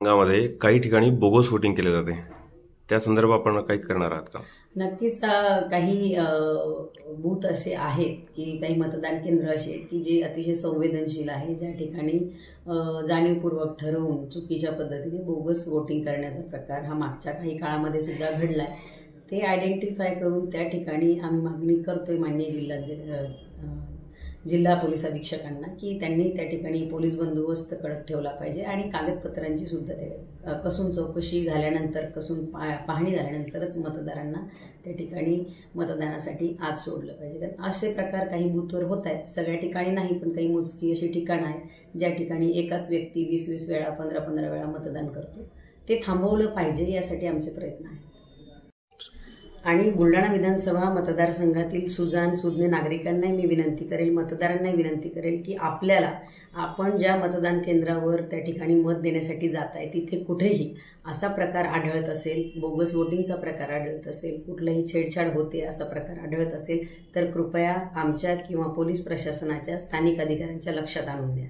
गावामध्ये काही ठिकाणी बोगस वोटिंग केले जाते, त्या संदर्भात आपण काही करणार आहात का? नक्कीच काही बूथ असे आहेत की काही मतदान केंद्र असे आहेत की जे अतिशय संवेदनशील आहे, ज्या ठिकाणी जाणीवपूर्वक ठरवून चुकीच्या पद्धतीने बोगस वोटिंग करण्याचा प्रकार हा मागच्या काही काळामध्ये सुद्धा घडला आहे. ते आयडेंटिफाय करून त्या ठिकाणी आम्ही मागणी करतोय माननीय जिल्हा पोलीस अधीक्षकांना की त्यांनी त्या ठिकाणी पोलीस बंदोबस्त कडक ठेवला पाहिजे आणि कागदपत्रांची सुद्धा ते कसून चौकशी झाल्यानंतर कसून पाहणी झाल्यानंतरच मतदारांना त्या ठिकाणी मतदानासाठी आत सोडलं पाहिजे. कारण असे प्रकार काही बूथवर होत आहेत, सगळ्या ठिकाणी नाही पण काही मोजकी अशी ठिकाणं आहेत ज्या ठिकाणी एकाच व्यक्ती 20-20 वेळा 15-15 वेळा मतदान करतो. ते थांबवलं पाहिजे, यासाठी आमचे प्रयत्न आहेत. आणि बुलढाणा विधानसभा मतदारसंघातील सुजाण सुज्ञ नागरिकांनाही मी विनंती करेल, मतदारांनाही विनंती करेल की आपण ज्या मतदान केंद्रावर त्या ठिकाणी मत देण्यासाठी जात आहे तिथे कुठेही असा प्रकार आढळत असेल, बोगस वोटिंगचा प्रकार आढळत असेल, कुठलंही छेडछाड होते असा प्रकार आढळत असेल तर कृपया आमच्या किंवा पोलीस प्रशासनाच्या स्थानिक अधिकाऱ्यांच्या लक्षात आणून द्या.